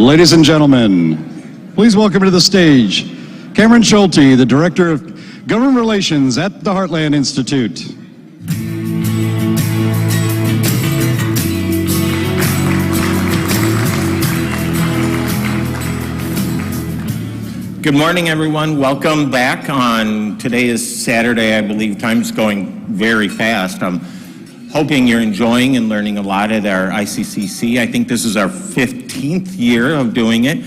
Ladies and gentlemen, please welcome to the stage Cameron Schulte, the Director of Government Relations at the Heartland Institute. Good morning, everyone. Welcome back today is Saturday. I believe time's going very fast. I'm hoping you're enjoying and learning a lot at our ICCC. I think this is our 15th year of doing it.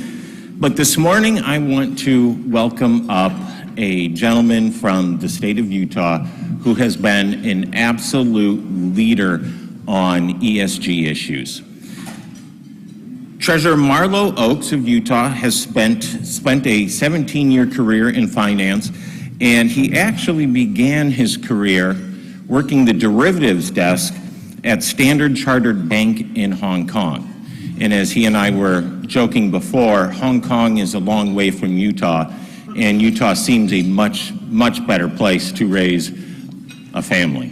But this morning, I want to welcome up a gentleman from the state of Utah who has been an absolute leader on ESG issues. Treasurer Marlo Oaks of Utah has spent a 17-year career in finance, and he actually began his career working the derivatives desk at Standard Chartered Bank in Hong Kong. And as he and I were joking before, Hong Kong is a long way from Utah, and Utah seems a much, much better place to raise a family.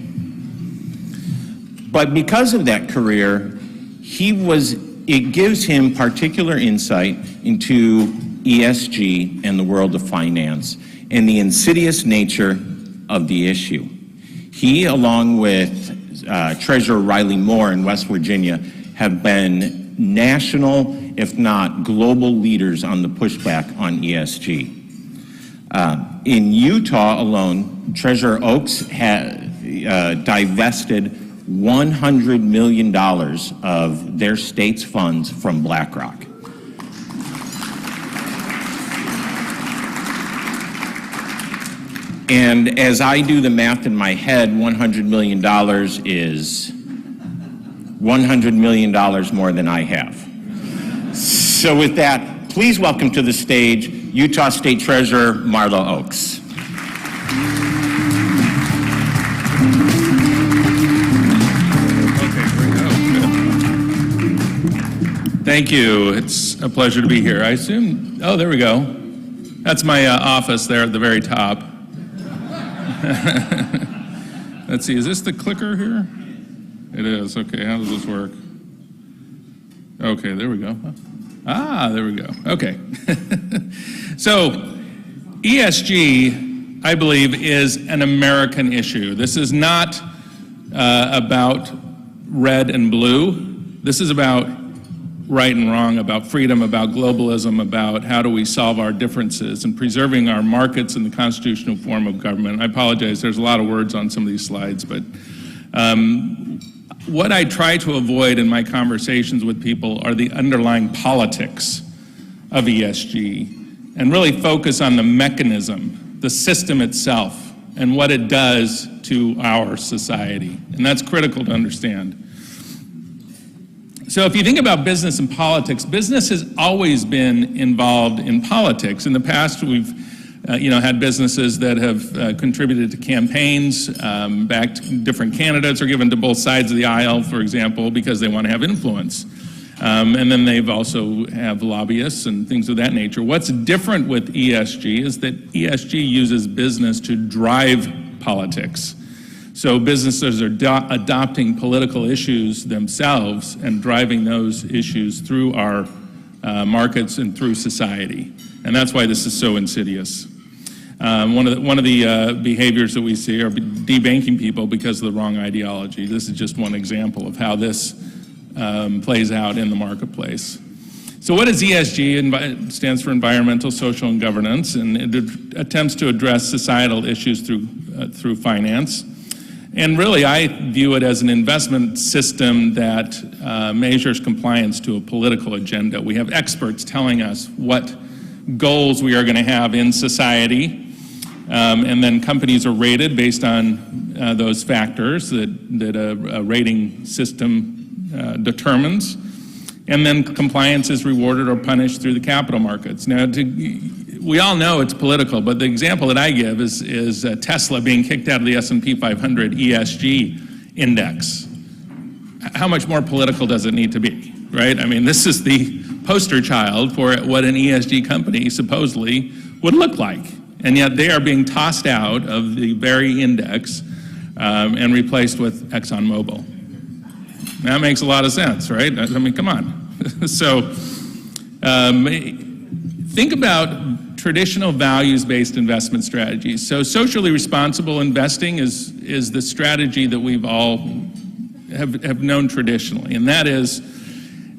But because of that career, it gives him particular insight into ESG and the world of finance and the insidious nature of the issue. He, along with Treasurer Riley Moore in West Virginia, have been national, if not global, leaders on the pushback on ESG. In Utah alone, Treasurer Oaks divested $100 million of their state's funds from BlackRock. And as I do the math in my head, $100 million is $100 million more than I have. So with that, please welcome to the stage Utah State Treasurer Marlo Oaks. Thank you. It's a pleasure to be here. I assume, oh, there we go. That's my office there at the very top. Let's see, is this the clicker here? It is. Okay, how does this work? Okay, there we go. Ah, there we go. Okay. So, ESG, I believe, is an American issue. This is not about red and blue. This is about right and wrong, about freedom, about globalism, about how do we solve our differences and preserving our markets and the constitutional form of government. I apologize, there's a lot of words on some of these slides, but what I try to avoid in my conversations with people are the underlying politics of ESG and really focus on the mechanism, the system itself, and what it does to our society. And that's critical to understand. So if you think about business and politics, business has always been involved in politics. In the past, we've had businesses that have contributed to campaigns, backed different candidates, or given to both sides of the aisle, for example, because they want to have influence. And then they've also have lobbyists and things of that nature. What's different with ESG is that ESG uses business to drive politics. So businesses are adopting political issues themselves and driving those issues through our markets and through society. And that's why this is so insidious. One of the behaviors that we see are debanking people because of the wrong ideology. This is just one example of how this plays out in the marketplace. So what is ESG? It stands for environmental, social, and governance, and it attempts to address societal issues through finance. And really, I view it as an investment system that measures compliance to a political agenda. We have experts telling us what goals we are going to have in society, and then companies are rated based on those factors that a rating system determines. And then compliance is rewarded or punished through the capital markets. Now, we all know it's political, but the example that I give is Tesla being kicked out of the S&P 500 ESG index. How much more political does it need to be, right? I mean, this is the poster child for what an ESG company supposedly would look like. And yet they are being tossed out of the very index and replaced with ExxonMobil. That makes a lot of sense, right? I mean, come on. So Think about traditional values-based investment strategies. So socially responsible investing is the strategy that we've all have known traditionally, and that is,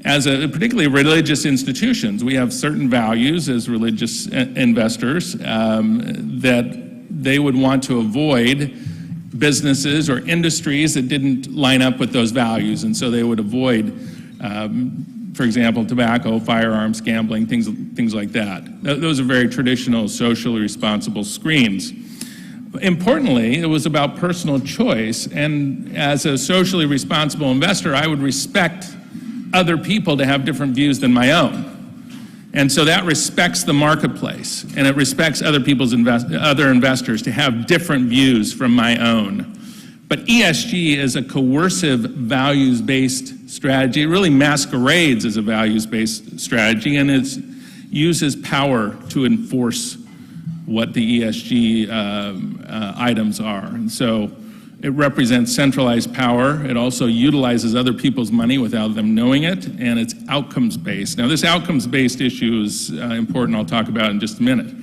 as particularly religious institutions, we have certain values as religious investors that they would want to avoid businesses or industries that didn't line up with those values, and so they would avoid, for example, tobacco, firearms, gambling, things like that. Those are very traditional, socially responsible screens. Importantly, it was about personal choice, and as a socially responsible investor, I would respect other people to have different views than my own. And so that respects the marketplace, and it respects other people's other investors to have different views from my own. But ESG is a coercive values-based strategy. It really masquerades as a values-based strategy, and it uses power to enforce what the ESG items are. And so it represents centralized power. It also utilizes other people's money without them knowing it, and it's outcomes-based. Now, this outcomes-based issue is important. I'll talk about in just a minute.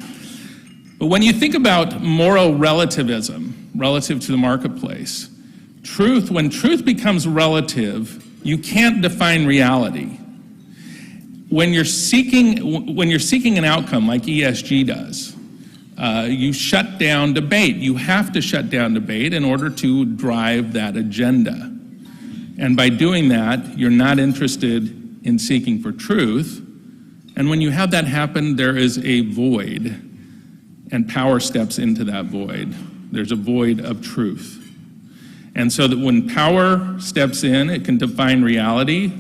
But when you think about moral relativism relative to the marketplace, when truth becomes relative, you can't define reality. When you're seeking an outcome like ESG does, you shut down debate. You have to shut down debate in order to drive that agenda. And by doing that, you're not interested in seeking for truth. And when you have that happen, there is a void, and power steps into that void. There's a void of truth. And so that when power steps in, it can define reality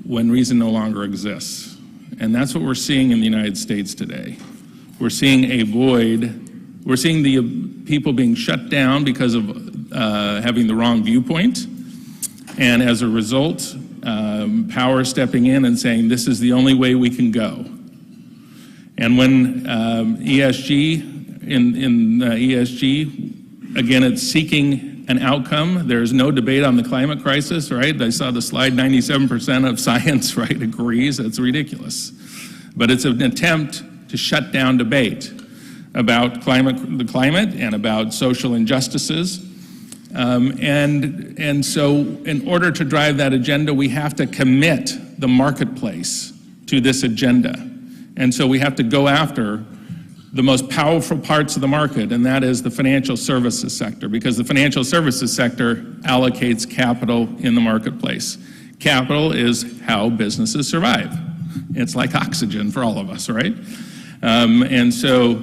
when reason no longer exists. And that's what we're seeing in the United States today. We're seeing a void. We're seeing the people being shut down because of having the wrong viewpoint. And as a result, power stepping in and saying, this is the only way we can go. And when ESG, in ESG, again, it's seeking an outcome. There's no debate on the climate crisis, right? I saw the slide, 97% of science, right, agrees. That's ridiculous. But it's an attempt to shut down debate about the climate and about social injustices. And so in order to drive that agenda, we have to commit the marketplace to this agenda. And so we have to go after the most powerful parts of the market, and that is the financial services sector, because the financial services sector allocates capital in the marketplace. Capital is how businesses survive. It's like oxygen for all of us, right? And so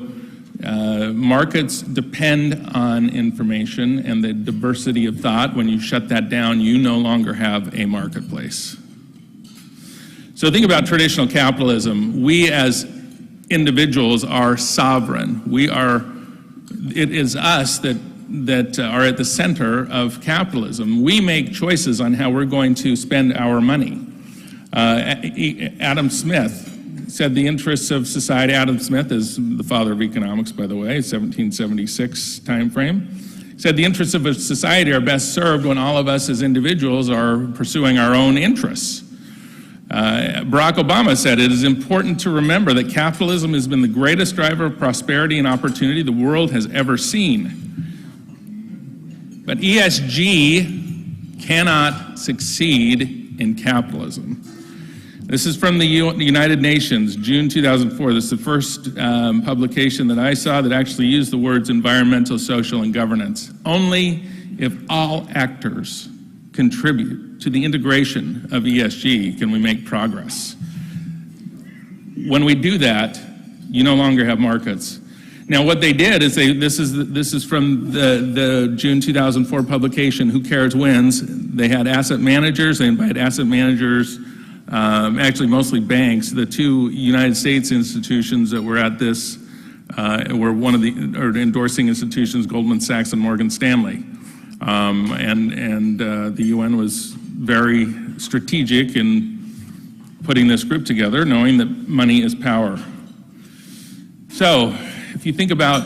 markets depend on information and the diversity of thought. When you shut that down, you no longer have a marketplace. So think about traditional capitalism. We as individuals are sovereign. It is us that are at the center of capitalism. We make choices on how we're going to spend our money. Adam Smith said the interests of society. Adam Smith is the father of economics, by the way, 1776 time frame. Said the interests of a society are best served when all of us as individuals are pursuing our own interests. Barack Obama said it is important to remember that capitalism has been the greatest driver of prosperity and opportunity the world has ever seen. But ESG cannot succeed in capitalism. This is from the United Nations, June 2004. This is the first publication that I saw that actually used the words environmental, social, and governance. Only if all actors contribute to the integration of ESG can we make progress. When we do that, you no longer have markets. Now, what they did is this is from the June 2004 publication, Who Cares Wins. They had asset managers. They invited asset managers, actually mostly banks. The two United States institutions that were at this were the endorsing institutions, Goldman Sachs and Morgan Stanley. The UN was very strategic in putting this group together, knowing that money is power. So, if you think about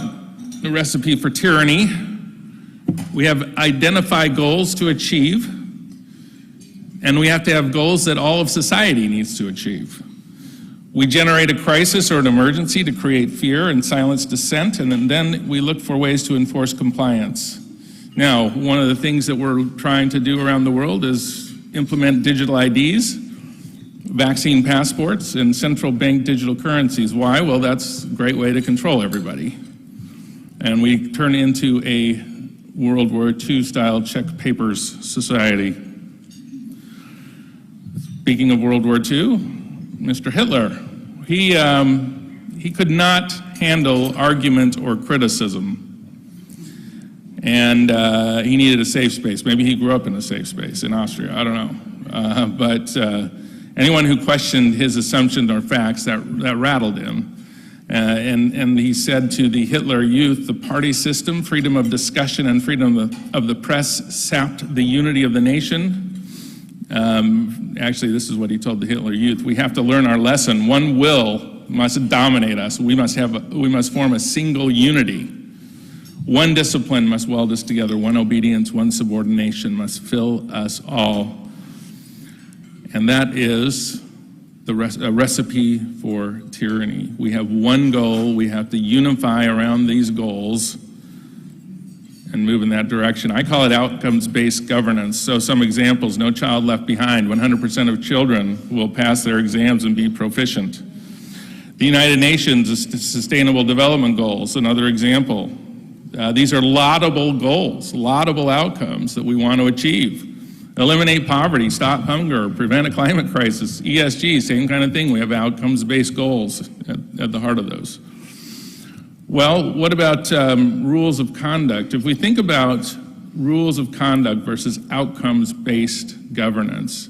the recipe for tyranny, we have identified goals to achieve, and we have to have goals that all of society needs to achieve. We generate a crisis or an emergency to create fear and silence dissent, and then we look for ways to enforce compliance. Now, one of the things that we're trying to do around the world is implement digital IDs, vaccine passports, and central bank digital currencies. Why? Well, that's a great way to control everybody. And we turn into a World War II style check papers society. Speaking of World War II, Mr. Hitler, he could not handle argument or criticism. And he needed a safe space. Maybe he grew up in a safe space in Austria, I don't know. But anyone who questioned his assumptions or facts, that rattled him. And he said to the Hitler Youth, the party system, freedom of discussion, and freedom of the press sapped the unity of the nation. Actually, this is what he told the Hitler Youth. We have to learn our lesson. One will must dominate us. We must form a single unity. One discipline must weld us together. One obedience, one subordination must fill us all. And that is a recipe for tyranny. We have one goal. We have to unify around these goals and move in that direction. I call it outcomes-based governance. So some examples: no child left behind. 100% of children will pass their exams and be proficient. The United Nations Sustainable Development Goals, another example. These are laudable goals, laudable outcomes that we want to achieve. Eliminate poverty, stop hunger, prevent a climate crisis. ESG, same kind of thing. We have outcomes-based goals at the heart of those. Well, what about rules of conduct? If we think about rules of conduct versus outcomes-based governance,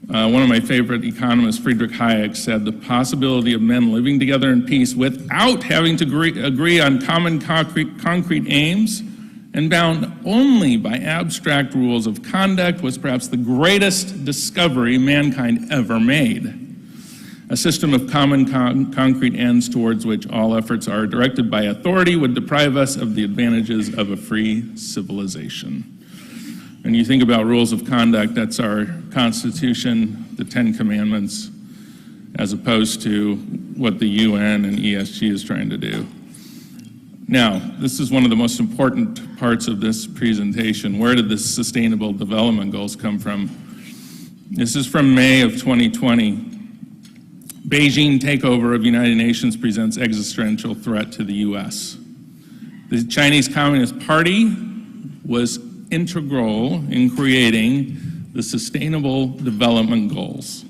one of my favorite economists, Friedrich Hayek, said the possibility of men living together in peace without having to agree on common concrete aims and bound only by abstract rules of conduct was perhaps the greatest discovery mankind ever made. A system of common concrete ends towards which all efforts are directed by authority would deprive us of the advantages of a free civilization. And you think about rules of conduct, that's our Constitution, the 10 Commandments, as opposed to what the UN and ESG is trying to do. Now, this is one of the most important parts of this presentation. Where did the Sustainable Development Goals come from? This is from May of 2020. Beijing takeover of United Nations presents existential threat to the US. The Chinese Communist Party was integral in creating the Sustainable Development Goals.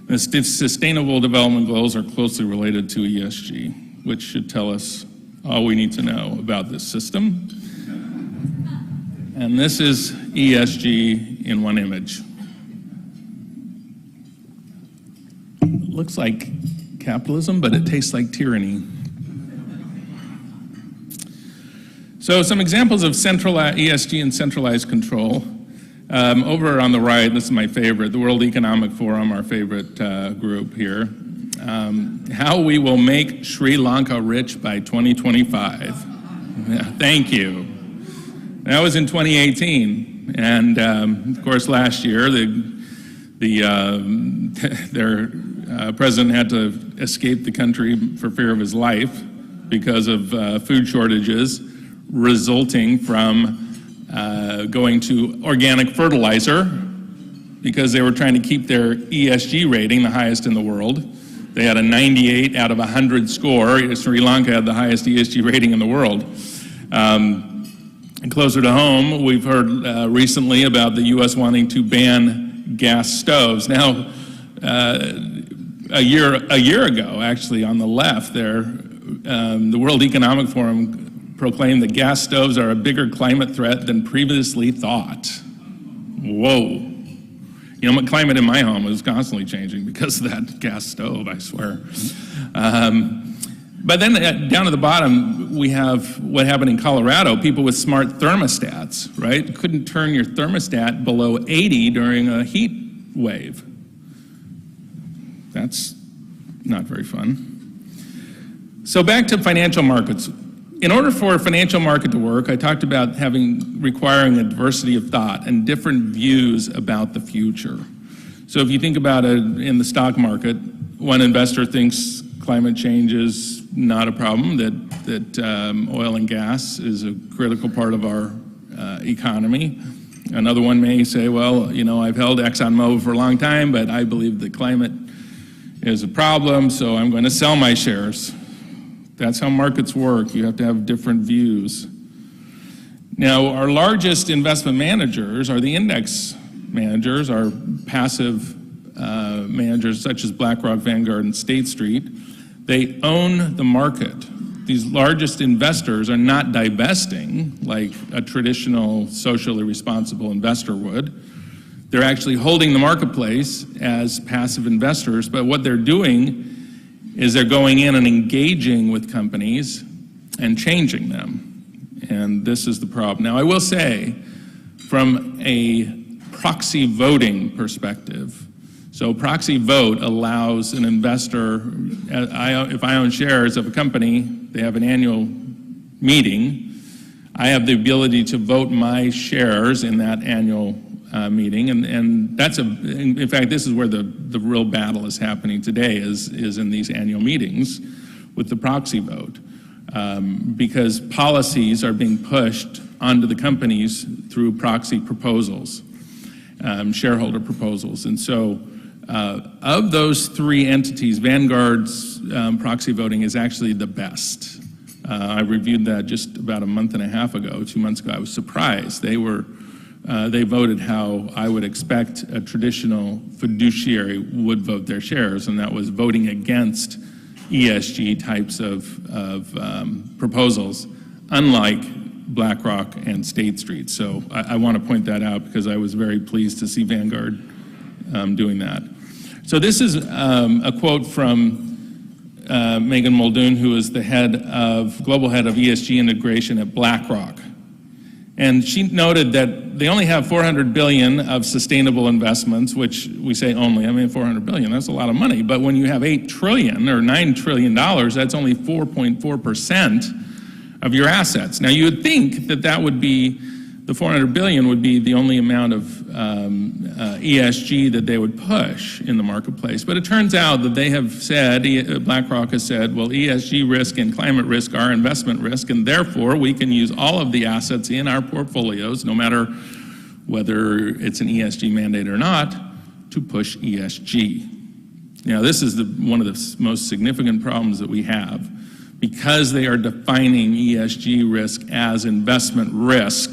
The Sustainable Development Goals are closely related to ESG, which should tell us all we need to know about this system. And this is ESG in one image. It looks like capitalism, but it tastes like tyranny. So some examples of ESG and centralized control. Over on the right, this is my favorite, the World Economic Forum, our favorite group here. How we will make Sri Lanka rich by 2025. Yeah, thank you. That was in 2018. And of course, last year, their president had to escape the country for fear of his life because of food shortages resulting from going to organic fertilizer because they were trying to keep their ESG rating the highest in the world. They had a 98 out of 100 score. Sri Lanka had the highest ESG rating in the world. And closer to home, we've heard recently about the U.S. wanting to ban gas stoves. Now, a year ago, actually, on the left there, the World Economic Forum proclaimed that gas stoves are a bigger climate threat than previously thought. Whoa. You know, my climate in my home is constantly changing because of that gas stove, I swear. But then down at the bottom, we have what happened in Colorado, people with smart thermostats, right? Couldn't turn your thermostat below 80 during a heat wave. That's not very fun. So back to financial markets. In order for a financial market to work, I talked about requiring a diversity of thought and different views about the future. So if you think about it in the stock market, one investor thinks climate change is not a problem, that oil and gas is a critical part of our economy. Another one may say, well, you know, I've held ExxonMobil for a long time, but I believe that climate is a problem, so I'm going to sell my shares. That's how markets work. You have to have different views. Now, our largest investment managers are the index managers, our passive managers such as BlackRock, Vanguard, and State Street. They own the market. These largest investors are not divesting like a traditional socially responsible investor would. They're actually holding the marketplace as passive investors, but what they're doing is they're going in and engaging with companies and changing them. And this is the problem. Now, I will say, from a proxy voting perspective, so proxy vote allows an investor, if I own shares of a company, they have an annual meeting, I have the ability to vote my shares in that annual meeting, and that's in fact, this is where the real battle is happening today, is in these annual meetings with the proxy vote, because policies are being pushed onto the companies through proxy proposals, shareholder proposals, and so of those three entities, Vanguard's proxy voting is actually the best. I reviewed that just about a month and a half ago, 2 months ago. I was surprised. They voted how I would expect a traditional fiduciary would vote their shares, and that was voting against ESG types of proposals, unlike BlackRock and State Street. So I want to point that out because I was very pleased to see Vanguard doing that. So this is a quote from Megan Muldoon, who is the global head of ESG integration at BlackRock. And she noted that they only have $400 billion of sustainable investments, which we say only, I mean, $400 billion, that's a lot of money. But when you have $8 trillion or $9 trillion, that's only 4.4% of your assets. Now, you would think that that would be, the $400 billion would be the only amount of ESG that they would push in the marketplace. But it turns out that they have said, BlackRock has said, well, ESG risk and climate risk are investment risk, and therefore we can use all of the assets in our portfolios, no matter whether it's an ESG mandate or not, to push ESG. Now, this is one of the most significant problems that we have. Because they are defining ESG risk as investment risk,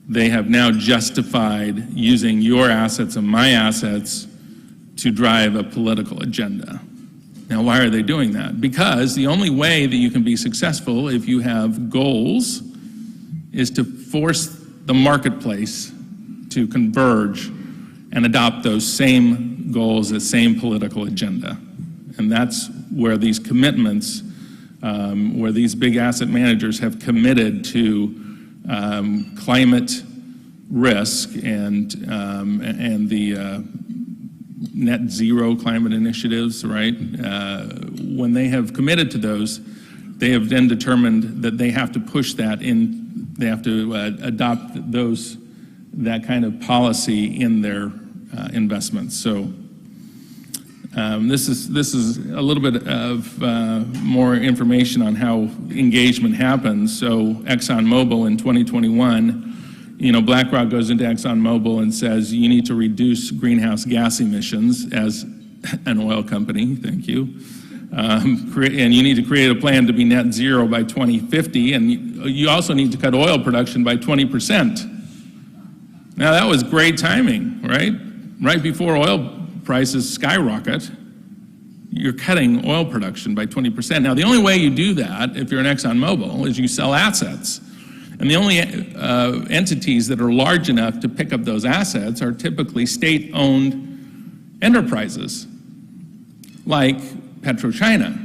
they have now justified using your assets and my assets to drive a political agenda. Now, why are they doing that? Because the only way that you can be successful if you have goals is to force the marketplace to converge and adopt those same goals, the same political agenda. And that's where these commitments, where these big asset managers have committed to climate risk and the net zero climate initiatives, right? When they have committed to those, they have then determined that they have to push that in, they have to adopt that kind of policy in their investments. So this is a little bit of more information on how engagement happens. So ExxonMobil in 2021, BlackRock goes into ExxonMobil and says, you need to reduce greenhouse gas emissions as an oil company, thank you. And you need to create a plan to be net zero by 2050, and you also need to cut oil production by 20%. Now that was great timing, right? Right before oil prices skyrocket, you're cutting oil production by 20%. Now, the only way you do that, if you're an ExxonMobil, is you sell assets. And the only entities that are large enough to pick up those assets are typically state-owned enterprises, like PetroChina.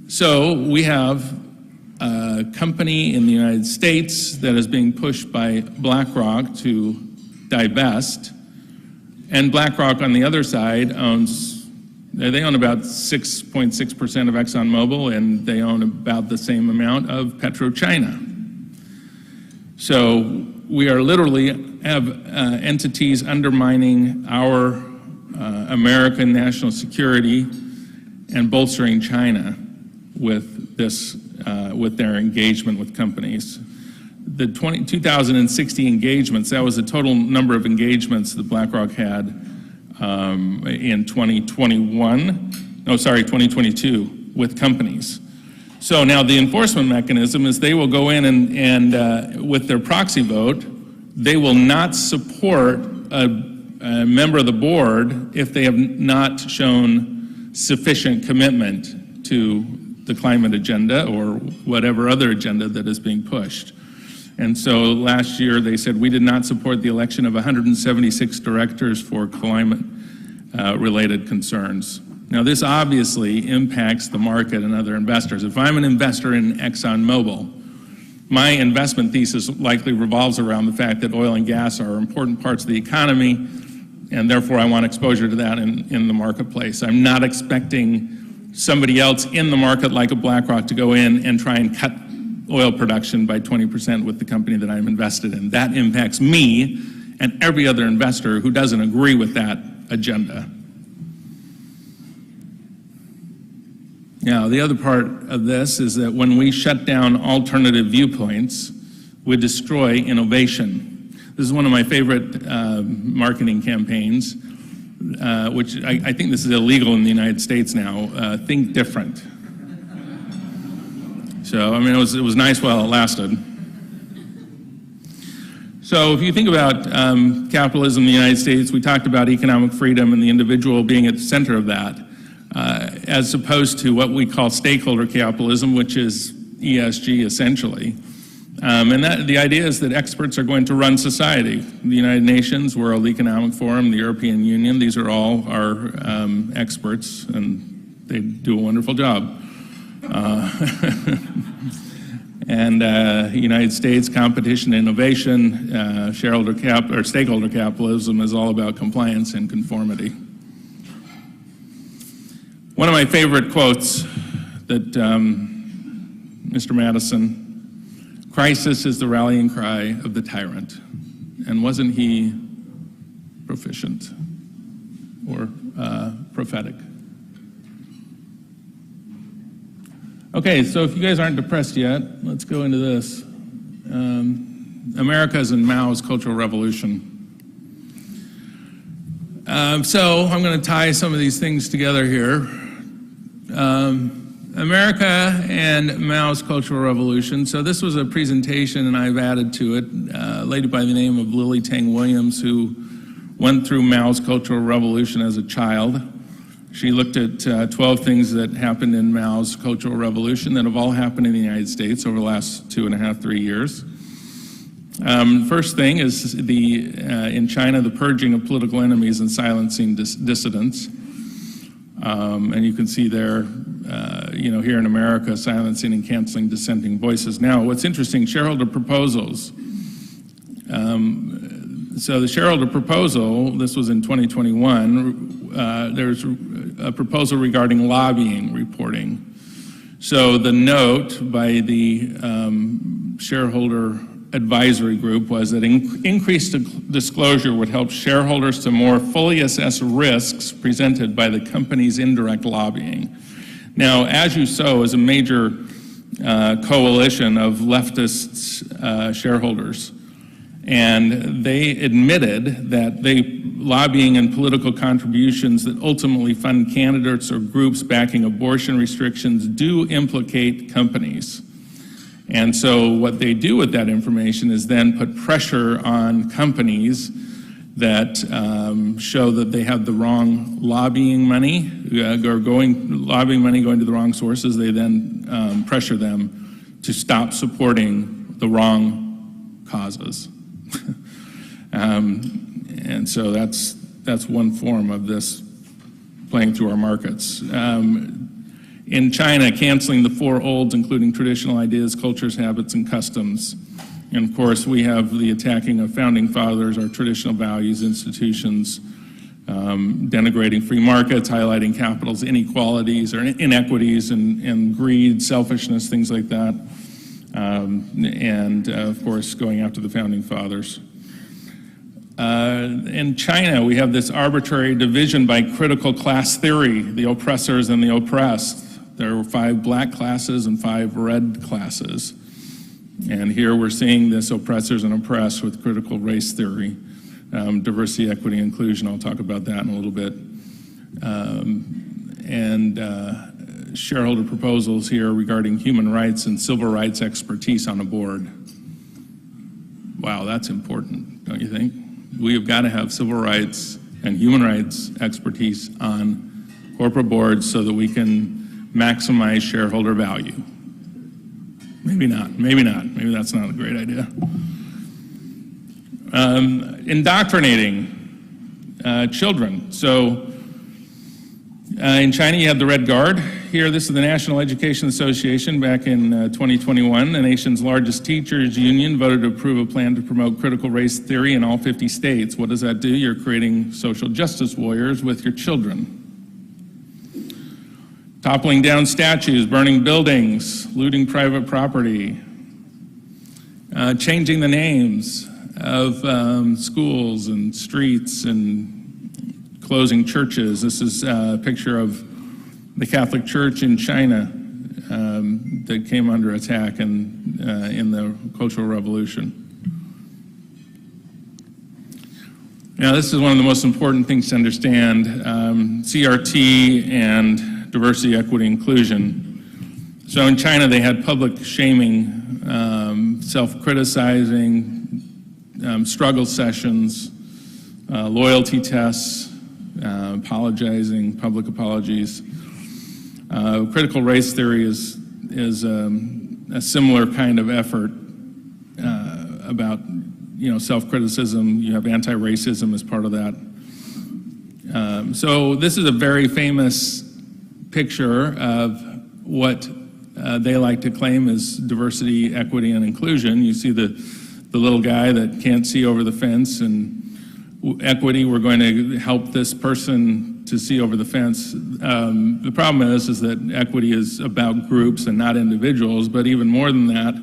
So we have a company in the United States that is being pushed by BlackRock to divest. And BlackRock on the other side they own about 6.6% of ExxonMobil, and they own about the same amount of PetroChina. So we are literally have entities undermining our American national security and bolstering China with this, with their engagement with companies. The 2060 engagements, that was the total number of engagements that BlackRock had in 2022 with companies. So now the enforcement mechanism is they will go in and with their proxy vote, they will not support a member of the board if they have not shown sufficient commitment to the climate agenda or whatever other agenda that is being pushed. And so last year they said we did not support the election of 176 directors for climate-related concerns. Now this obviously impacts the market and other investors. If I'm an investor in ExxonMobil, my investment thesis likely revolves around the fact that oil and gas are important parts of the economy, and therefore I want exposure to that in the marketplace. I'm not expecting somebody else in the market like a BlackRock to go in and try and cut oil production by 20% with the company that I'm invested in. That impacts me and every other investor who doesn't agree with that agenda. Now, the other part of this is that when we shut down alternative viewpoints, we destroy innovation. This is one of my favorite marketing campaigns, which I think this is illegal in the United States now. Think different. So, I mean, it was nice while it lasted. So if you think about capitalism in the United States, we talked about economic freedom and the individual being at the center of that, as opposed to what we call stakeholder capitalism, which is ESG essentially. And the idea is that experts are going to run society. The United Nations, World Economic Forum, the European Union, these are all our experts, and they do a wonderful job. And United States competition, innovation, stakeholder capitalism is all about compliance and conformity. One of my favorite quotes that Mr. Madison, crisis is the rallying cry of the tyrant. And wasn't he proficient or prophetic? Okay, so if you guys aren't depressed yet, let's go into this. America's and Mao's Cultural Revolution. So I'm going to tie some of these things together here. America and Mao's Cultural Revolution. So this was a presentation, and I've added to it, a lady by the name of Lily Tang Williams, who went through Mao's Cultural Revolution as a child. She looked at 12 things that happened in Mao's Cultural Revolution that have all happened in the United States over the last 2.5, 3 years. First thing is in China, the purging of political enemies and silencing dissidents. And you can see there, here in America, silencing and canceling dissenting voices. Now, what's interesting, shareholder proposals. So the shareholder proposal, this was in 2021, there's a proposal regarding lobbying reporting. So the note by the shareholder advisory group was that increased disclosure would help shareholders to more fully assess risks presented by the company's indirect lobbying. Now, As You Sow is a major coalition of leftist shareholders, and they admitted that lobbying and political contributions that ultimately fund candidates or groups backing abortion restrictions do implicate companies. And so what they do with that information is then put pressure on companies that show that they have the wrong lobbying money, lobbying money going to the wrong sources. They then pressure them to stop supporting the wrong causes. And so that's one form of this playing through our markets. In China, canceling the four olds, including traditional ideas, cultures, habits, and customs. And of course, we have the attacking of founding fathers, our traditional values, institutions, denigrating free markets, highlighting capital's inequalities or inequities and greed, selfishness, things like that. And of course, going after the founding fathers. In China, we have this arbitrary division by critical class theory, the oppressors and the oppressed. There were 5 black classes and 5 red classes. And here we're seeing this oppressors and oppressed with critical race theory, diversity, equity, inclusion. I'll talk about that in a little bit. Shareholder proposals here regarding human rights and civil rights expertise on a board. Wow, that's important, don't you think? We have got to have civil rights and human rights expertise on corporate boards so that we can maximize shareholder value. Maybe not, maybe not. Maybe that's not a great idea. Indoctrinating children. So in China, you have the Red Guard. Here, this is the National Education Association back in 2021. The nation's largest teachers union voted to approve a plan to promote critical race theory in all 50 states. What does that do? You're creating social justice warriors with your children. Toppling down statues, burning buildings, looting private property, changing the names of schools and streets and closing churches. This is a picture of the Catholic Church in China that came under attack in the Cultural Revolution. Now, this is one of the most important things to understand, CRT and diversity, equity, inclusion. So in China, they had public shaming, self-criticizing, struggle sessions, loyalty tests, apologizing, public apologies. Critical race theory is a similar kind of effort about self-criticism. You have anti-racism as part of that. So this is a very famous picture of what they like to claim is diversity, equity, and inclusion. You see the little guy that can't see over the fence, and equity, we're going to help this person to see over the fence. The problem is that equity is about groups and not individuals, but even more than that,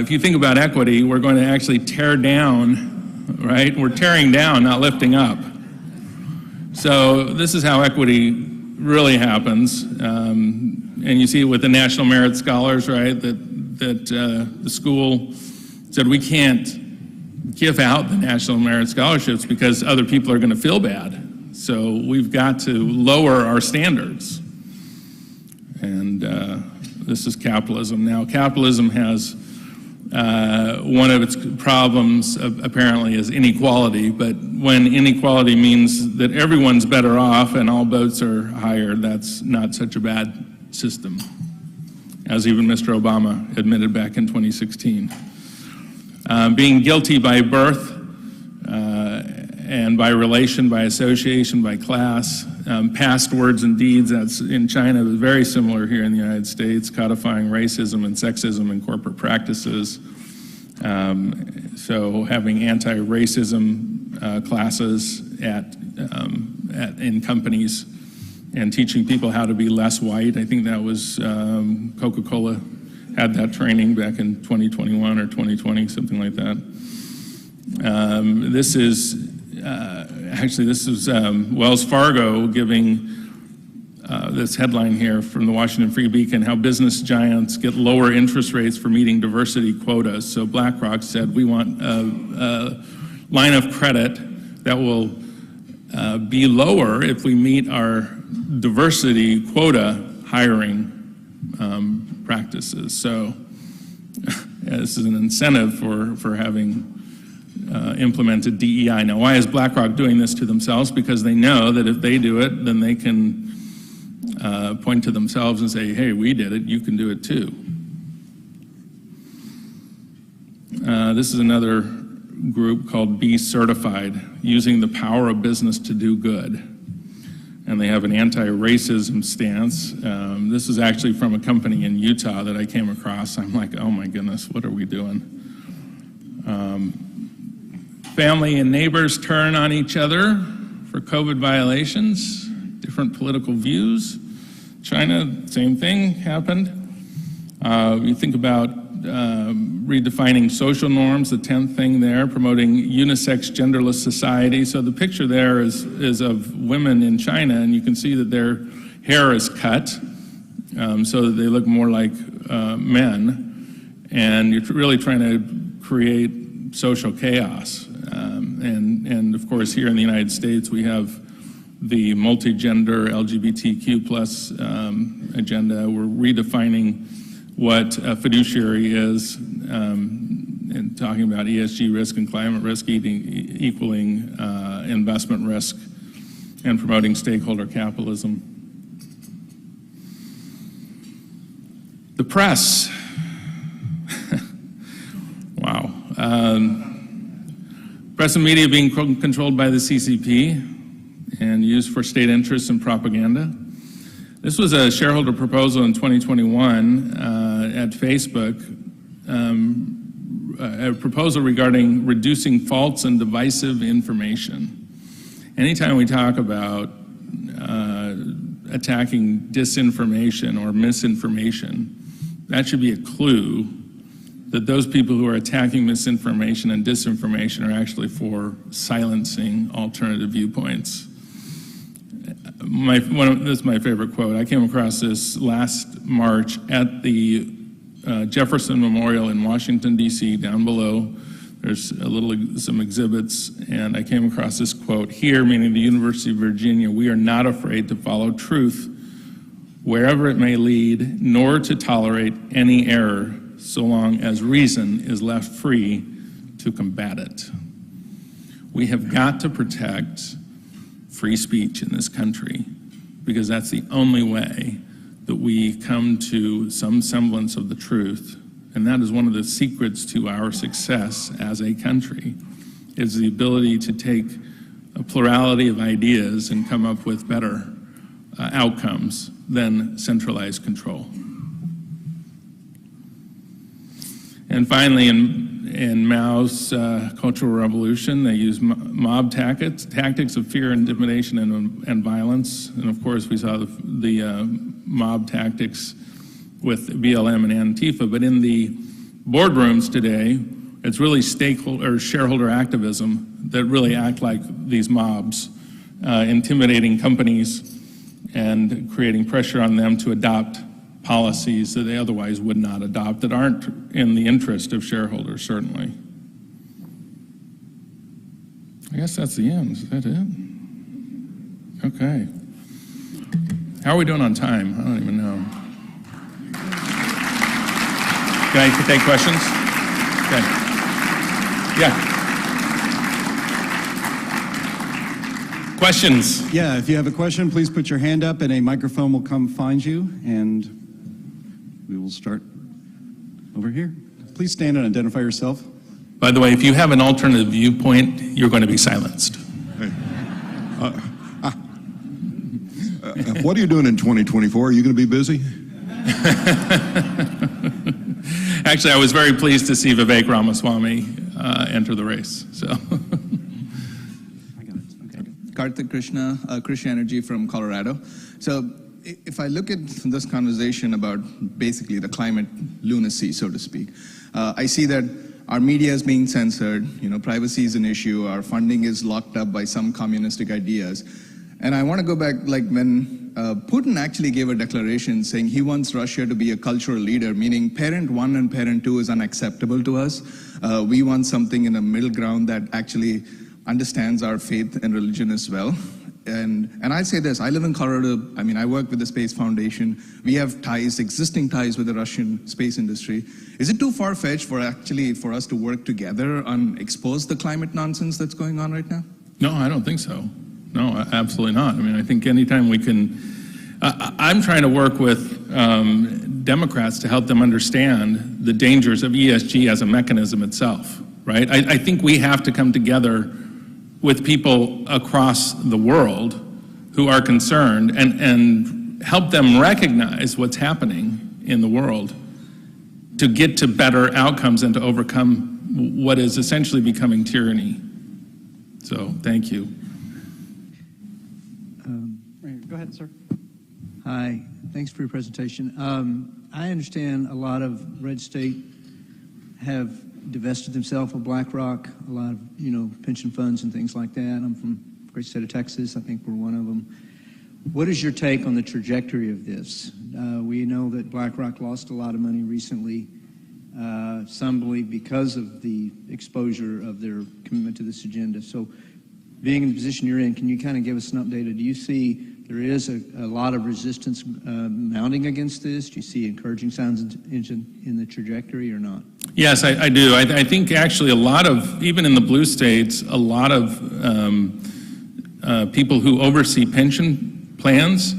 if you think about equity, we're going to actually tear down, right? We're tearing down, not lifting up. So this is how equity really happens. And you see it with the National Merit Scholars, right? That the school said we can't give out the National Merit Scholarships because other people are going to feel bad. So we've got to lower our standards. And this is capitalism. Now, capitalism has one of its problems apparently is inequality, but when inequality means that everyone's better off and all boats are higher, that's not such a bad system, as even Mr. Obama admitted back in 2016. Being guilty by birth and by relation, by association, by class, past words and deeds, that's in China, very similar here in the United States, codifying racism and sexism in corporate practices. So having anti-racism classes in companies and teaching people how to be less white. I think that was Coca-Cola had that training back in 2021 or 2020, something like that. This is Wells Fargo giving this headline here from the Washington Free Beacon, how business giants get lower interest rates for meeting diversity quotas. So BlackRock said, we want a line of credit that will be lower if we meet our diversity quota hiring practices. So this is an incentive for having implemented DEI. Now, why is BlackRock doing this to themselves? Because they know that if they do it, then they can point to themselves and say, hey, we did it, you can do it too. This is another group called Be Certified, using the power of business to do good. And they have an anti-racism stance. This is actually from a company in Utah that I came across. I'm like, oh my goodness, what are we doing? Family and neighbors turn on each other for COVID violations, different political views. China, same thing happened. You think about redefining social norms, the 10th thing there, promoting unisex, genderless society. So the picture there is of women in China, and you can see that their hair is cut so that they look more like men. And you're really trying to create social chaos. And of course, here in the United States, we have the multi-gender LGBTQ plus agenda. We're redefining what a fiduciary is and talking about ESG risk and climate risk equaling investment risk and promoting stakeholder capitalism. The press. Wow. Press and media being controlled by the CCP and used for state interests and propaganda. This was a shareholder proposal in 2021 at Facebook, a proposal regarding reducing false and divisive information. Anytime we talk about attacking disinformation or misinformation, that should be a clue that those people who are attacking misinformation and disinformation are actually for silencing alternative viewpoints. This is my favorite quote. I came across this last March at the Jefferson Memorial in Washington, D.C. Down below, there's some exhibits, and I came across this quote. Here, meaning the University of Virginia, we are not afraid to follow truth wherever it may lead, nor to tolerate any error, so long as reason is left free to combat it. We have got to protect free speech in this country, because that's the only way that we come to some semblance of the truth. And that is one of the secrets to our success as a country, is the ability to take a plurality of ideas and come up with better outcomes than centralized control. And finally, in Mao's Cultural Revolution, they used mob tactics of fear, intimidation, and violence. And of course, we saw the mob tactics with BLM and Antifa. But in the boardrooms today, it's really shareholder activism that really act like these mobs, intimidating companies and creating pressure on them to adopt policies that they otherwise would not adopt, that aren't in the interest of shareholders, certainly. I guess that's the end. Is that it? Okay. How are we doing on time? I don't even know. Can I take questions? Okay. Yeah. Questions? Yeah, if you have a question, please put your hand up and a microphone will come find you, and we will start over here. Please stand and identify yourself. By the way, if you have an alternative viewpoint, you're going to be silenced. Hey. What are you doing in 2024? Are you going to be busy? Actually, I was very pleased to see Vivek Ramaswamy enter the race. So. Karthik Krishna, Krishna Energy from Colorado. So if I look at this conversation about basically the climate lunacy, so to speak, I see that our media is being censored, privacy is an issue, our funding is locked up by some communistic ideas. And I want to go back, like when Putin actually gave a declaration saying he wants Russia to be a cultural leader, meaning parent 1 and parent 2 is unacceptable to us. We want something in a middle ground that actually understands our faith and religion as well. And I say this, I live in Colorado, I work with the Space Foundation. We have existing ties with the Russian space industry. Is it too far-fetched for us to work together and expose the climate nonsense that's going on right now? No, I don't think so. No, absolutely not. I think anytime we can, I'm trying to work with Democrats to help them understand the dangers of ESG as a mechanism itself, right? I think we have to come together with people across the world who are concerned and help them recognize what's happening in the world to get to better outcomes and to overcome what is essentially becoming tyranny. So, thank you. Go ahead, sir. Hi, thanks for your presentation. I understand a lot of red state have divested themselves of BlackRock, a lot of, pension funds and things like that. I'm from the great state of Texas. I think we're one of them. What is your take on the trajectory of this? We know that BlackRock lost a lot of money recently, some believe because of the exposure of their commitment to this agenda. So being in the position you're in, can you kind of give us an update? Do you see there is a lot of resistance mounting against this? Do you see encouraging signs in the trajectory or not? Yes, I do. I think actually a lot of, even in the blue states, a lot of people who oversee pension plans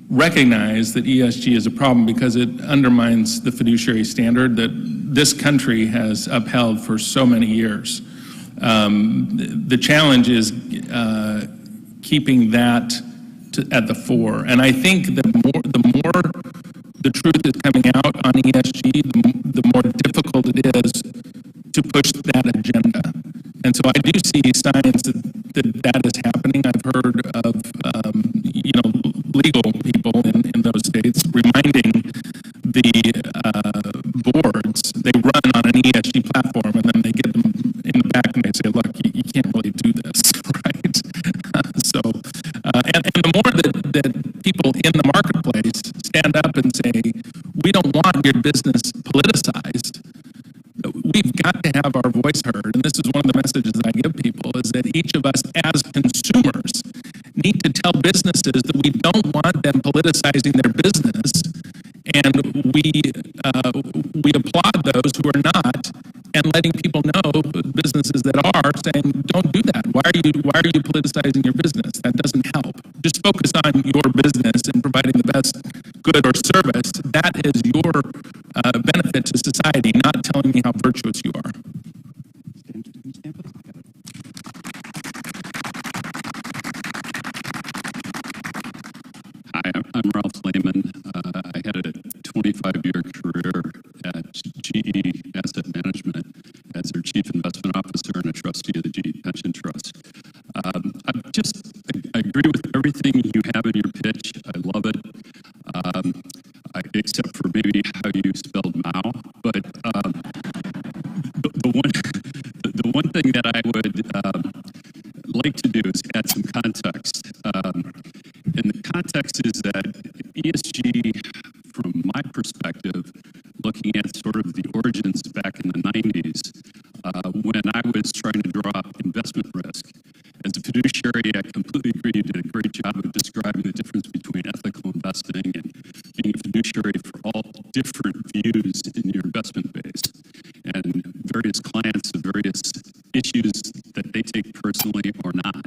recognize that ESG is a problem because it undermines the fiduciary standard that this country has upheld for so many years. The challenge is keeping that at the fore. And I think the more the truth is coming out on ESG, the more difficult it is to push that agenda. And so I do see signs that is happening. I've heard of legal people in those states reminding the boards, they run on an ESG platform and then they get them in the back and they say, look, you can't really do this, right? And the more that people in the marketplace stand up and say, we don't want your business politicized, we've got to have our voice heard. And this is one of the messages that I give people, is that each of us as consumers need to tell businesses that we don't want them politicizing their business, and we applaud those who are not, and letting people know, businesses that are, saying, don't do that. Why are you politicizing your business? That doesn't help. Just focus on your business and providing the best good or service. That is your benefit to society, not telling me how virtuous you are. Hi, I'm Ralph Lehman. I had a 25-year career at GE Asset Management as their chief investment officer and a trustee of the GE Pension Trust. I agree with everything you have in your pitch. I love it, except for maybe how you spelled Mao. But the one thing that I would like to do is add some context. And the context is that ESG, from my perspective, looking at sort of the origins back in the 90s, when I was trying to draw up investment risk. As a fiduciary, I completely agree you did a great job of describing the difference between ethical investing and being a fiduciary for all different views in your investment base, and various clients and various issues that they take personally or not.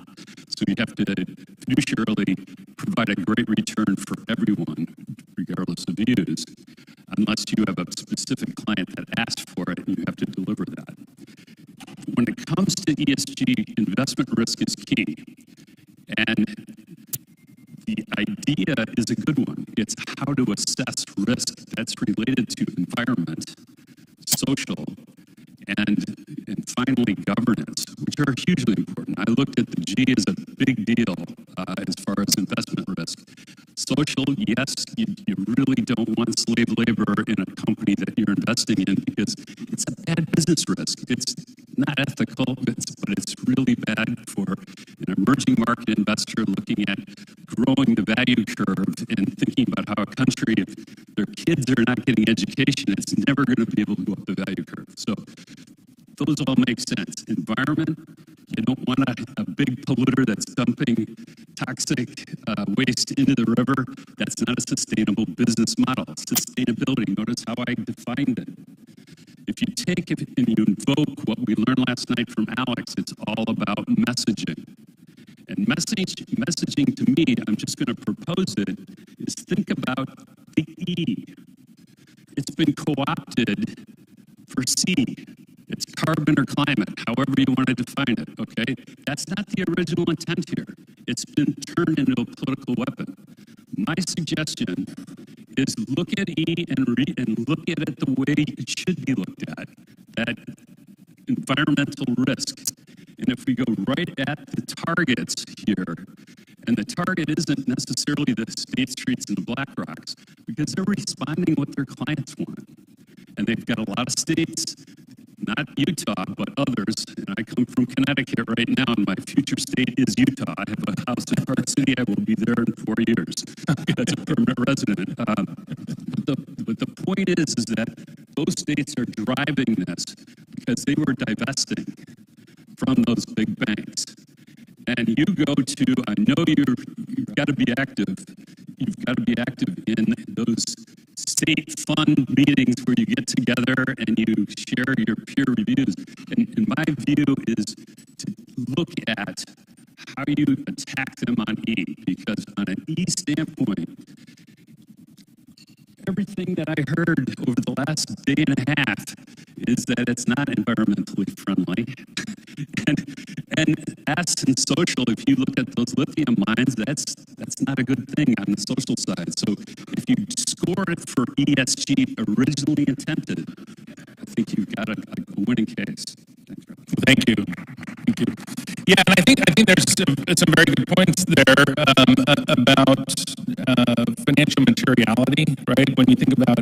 So you have to fiduciarily provide a great return for everyone, regardless of views, unless you have a specific client that asked for it and you have to deliver that. When it comes to ESG, investment risk is key. And the idea is a good one. It's how to assess risk that's related to environment, social, and finally governance, which are hugely important. I looked at the G as a big deal as far as investment risk. Social, yes, you really don't want slave labor in a company that you're investing in because it's a bad business risk. It's not ethical, but it's really bad for an emerging market investor looking at growing the value curve and thinking about how a country, if their kids are not getting education, it's never going to be able to go up the value curve. So those all make sense. Environment, you don't want a big polluter that's dumping toxic waste into the river. That's not a sustainable business model. Sustainability, notice how I defined it. If you take it and you invoke what we learned last night from Alex, it's all about messaging. And messaging to me, I'm just going to propose it, is think about the E. It's been co-opted for C. It's carbon or climate, however you want to define it, okay? That's not the original intent here. It's been turned into a political weapon. My suggestion is look at E and look at it the way it should be looked at, that environmental risk. And if we go right at the targets here, and the target isn't necessarily the State Streets and the BlackRocks, because they're responding what their clients want. And they've got a lot of states not Utah, but others, and I come from Connecticut right now, and my future state is Utah. I have a house in Park City. I will be there in 4 years as a permanent resident. But the point is that those states are driving this because they were divesting from those big banks. And you go to, I know you've got to be active. You've got to be active in those state fund meetings where you get together and you share your peer reviews. And my view is to look at how you attack them on E, because on an E standpoint, everything that I heard over the last day and a half is that it's not environmentally friendly. and S and social, if you look at those lithium mines, that's not a good thing on the social side. So if you score it for ESG originally intended, I think you've got a winning case. Thanks, Rob. Thank you. Thank you. Yeah, and I think there's some very good points there about financial materiality, right? When you think about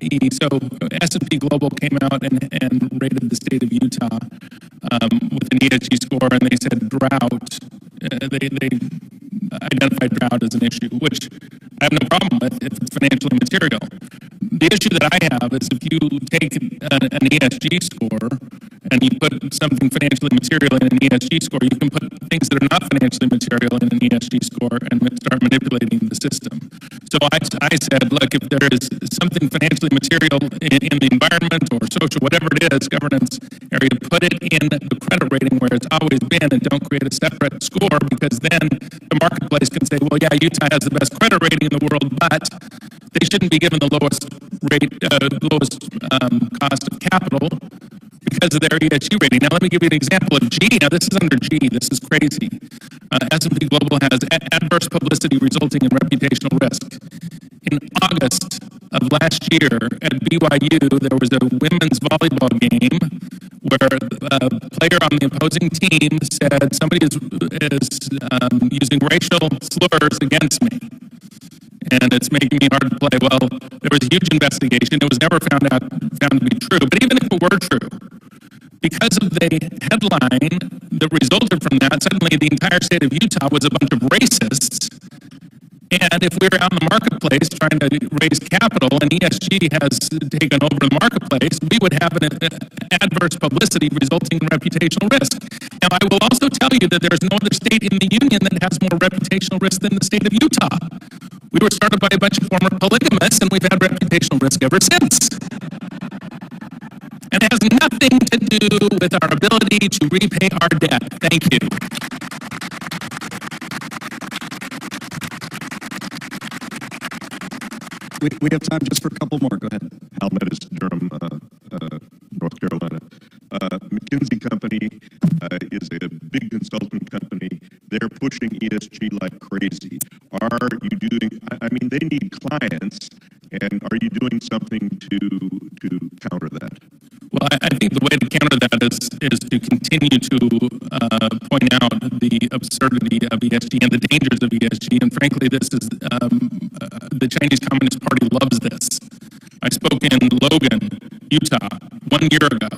E. So S&P Global came out and rated the state of Utah with an ESG score, and they said drought. They identified drought as an issue, which I have no problem with if it's financially material. The issue that I have is if you take an ESG score and you put something financially material in an ESG score, you can put things that are not financially material in an ESG score and start manipulating the system. So I said, look, if there is something financially material in the environment or social, whatever it is, governance area, put it in the credit rating where it's always been, and don't create a separate score, because then the marketplace can say, well, yeah, Utah has the best credit rating in the world, but they shouldn't be given the lowest cost of capital because of their ESG rating. Now, let me give you an example of G. Now, this is under G. This is crazy. S&P Global has adverse publicity resulting in reputational risk. In August of last year at BYU, there was a women's volleyball game where a player on the opposing team said somebody is using racial slurs against me, and it's making me hard to play. Well, there was a huge investigation. It was never found to be true. But even if it were true, because of the headline that resulted from that, suddenly the entire state of Utah was a bunch of racists. And if we're out in the marketplace trying to raise capital and ESG has taken over the marketplace, we would have an adverse publicity resulting in reputational risk. Now, I will also tell you that there is no other state in the union that has more reputational risk than the state of Utah. We were started by a bunch of former polygamists, and we've had reputational risk ever since. And it has nothing to do with our ability to repay our debt. Thank you. We have time just for a couple more. Go ahead. Hal Metis, Durham, North Carolina. McKinsey Company is a big consultant company. They're pushing ESG like crazy. Are you doing, I mean, they need clients, and are you doing something to counter that? Well, I think the way to counter that is to continue to point out the absurdity of ESG and the dangers of ESG. And frankly, this is the Chinese Communist Party loves this. I spoke in Logan, Utah, 1 year ago,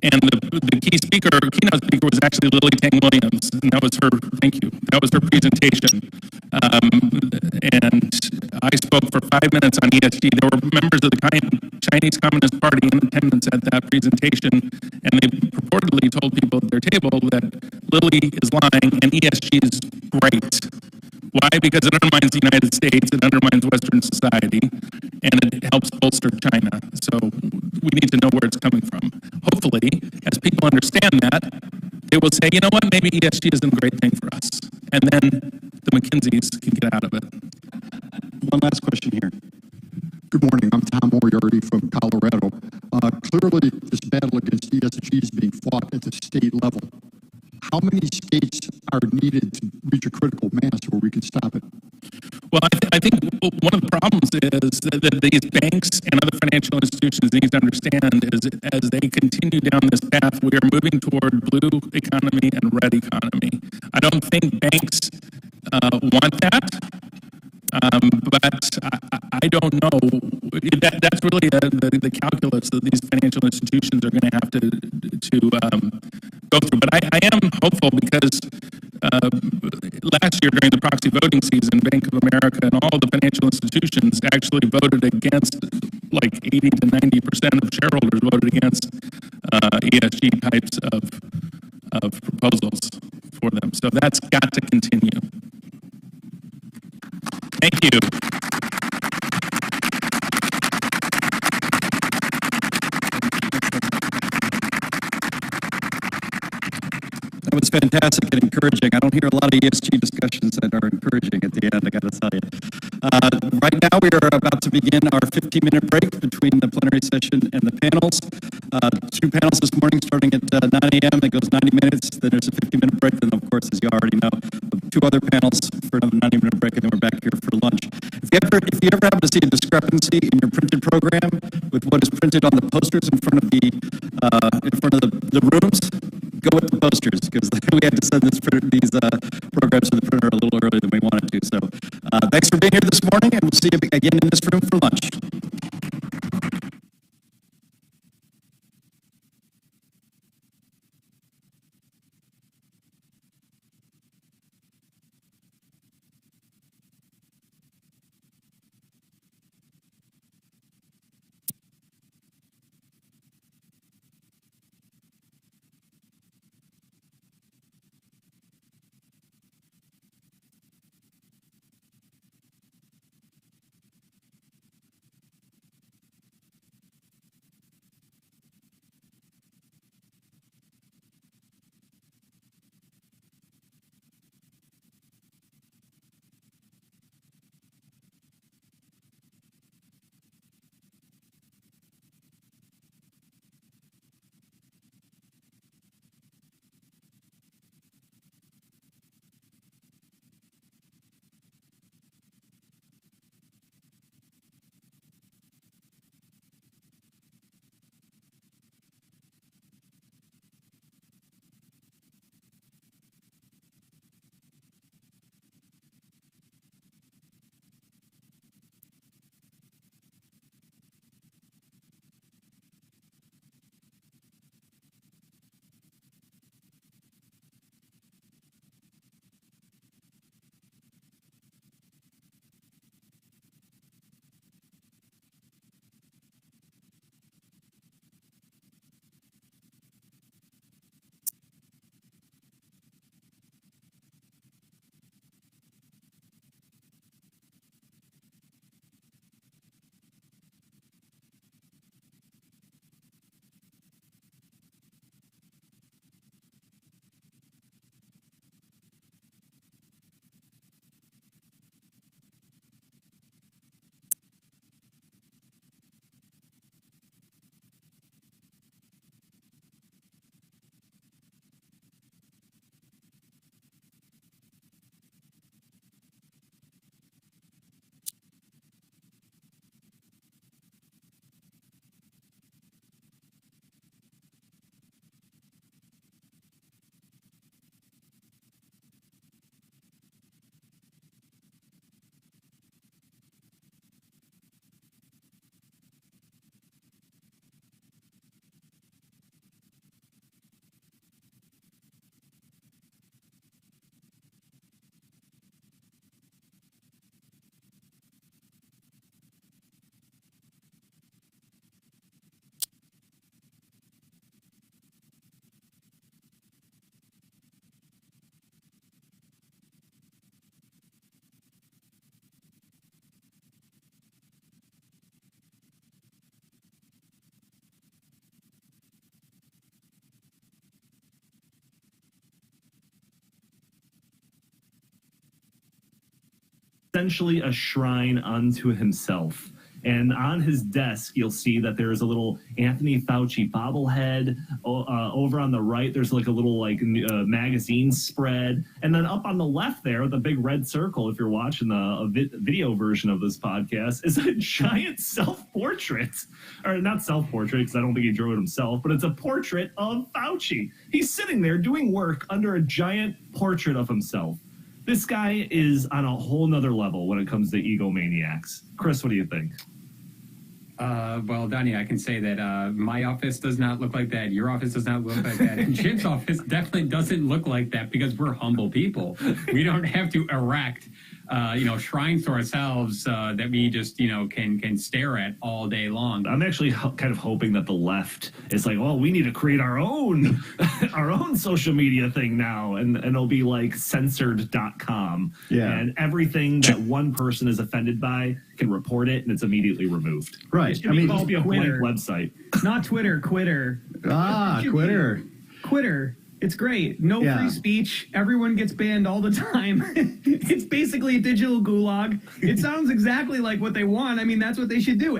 and the keynote speaker was actually Lily Tang Williams, and that was her. Thank you. That was her presentation. And I spoke for 5 minutes on ESG. There were members of the Chinese Communist Party in attendance at that presentation, and they purportedly told people at their table that Lily is lying and ESG is great. Why? Because it undermines the United States, it undermines Western society, and it helps bolster China. So we need to know where it's coming from. Hopefully, as people understand that, they will say, you know what, maybe ESG isn't a great thing for us. And then the McKinseys can get out of it. One last question here. Good morning. I'm Tom Moriarty from Colorado. Clearly, this battle against ESG is being fought at the state level. How many states are needed to reach a critical mass where we can stop it? Well, I think one of the problems is that these banks and other financial institutions need to understand is as they continue down this path, we are moving toward blue economy and red economy. I don't think banks want that. But I don't know. That's really the calculus that these financial institutions are going to have to go through. But I am hopeful because last year during the proxy voting season, Bank of America and all the financial institutions actually voted against, like 80 to 90% of shareholders voted against ESG types of proposals for them. So that's got to continue. Thank you. That was fantastic and encouraging. I don't hear a lot of ESG discussions that are encouraging at the end, I got to tell you. Right now we are about to begin our 15-minute break between the plenary session and the panels. Two panels this morning starting at 9 a.m. It goes 90 minutes, then there's a 15-minute break, then of course, as you already know, two other panels for another 90-minute break, and then we're back here for lunch. If you ever happen to see a discrepancy in your printed program with what is printed on the posters in front of the rooms, go with the posters, because we had to send these programs to the printer a little earlier than we wanted to. So thanks for being here this morning, and we'll see you again in this room for lunch. essentially a shrine unto himself. And on his desk, you'll see that there's a little Anthony Fauci bobblehead. Over on the right, there's like a little magazine spread. And then up on the left there, the big red circle, if you're watching the video version of this podcast, is a giant self-portrait. Or not self-portrait, because I don't think he drew it himself, but it's a portrait of Fauci. He's sitting there doing work under a giant portrait of himself. This guy is on a whole nother level when it comes to egomaniacs. Chris, what do you think? Well, Donnie, I can say that my office does not look like that. Your office does not look like that. And Jim's office definitely doesn't look like that because we're humble people. We don't have to erect, shrines to ourselves that we just, can stare at all day long. I'm actually kind of hoping that the left is like, well, we need to create our own social media thing now. And it'll be like censored.com. Yeah. And everything that one person is offended by can report it and it's immediately removed. Right. It'll be a blank Twitter. website. Not Twitter, Quitter. Quitter. Quitter. It's great. No Yeah. free speech. Everyone gets banned all the time. It's basically a digital gulag. It sounds exactly like what they want. I mean, that's what they should do.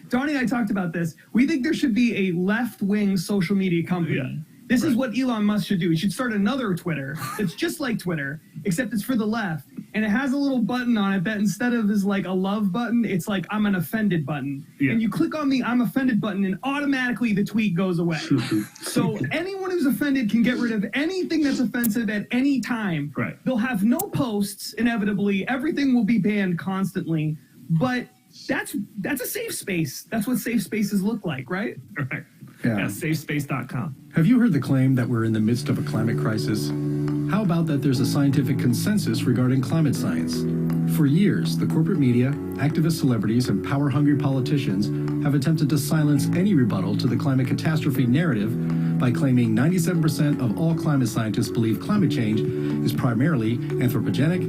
Donnie and I talked about this. We think there should be a left-wing social media company. Yeah. This is what Elon Musk should do. He should start another Twitter that's just like Twitter, except it's for the left. And it has a little button on it that instead of is like a love button, it's like I'm an offended button. Yeah. And you click on the I'm offended button and automatically the tweet goes away. So anyone who's offended can get rid of anything that's offensive at any time. Right. They'll have no posts, inevitably. Everything will be banned constantly. But that's a safe space. That's what safe spaces look like, right? Right. Yeah. Safespace.com. Have you heard the claim that we're in the midst of a climate crisis? How about that there's a scientific consensus regarding climate science? For years, the corporate media, activist celebrities, and power-hungry politicians have attempted to silence any rebuttal to the climate catastrophe narrative by claiming 97% of all climate scientists believe climate change is primarily anthropogenic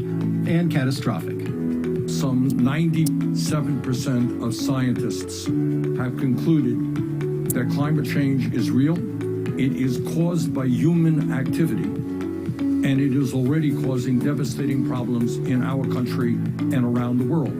and catastrophic. Some 97% of scientists have concluded that climate change is real, it is caused by human activity, and it is already causing devastating problems in our country and around the world.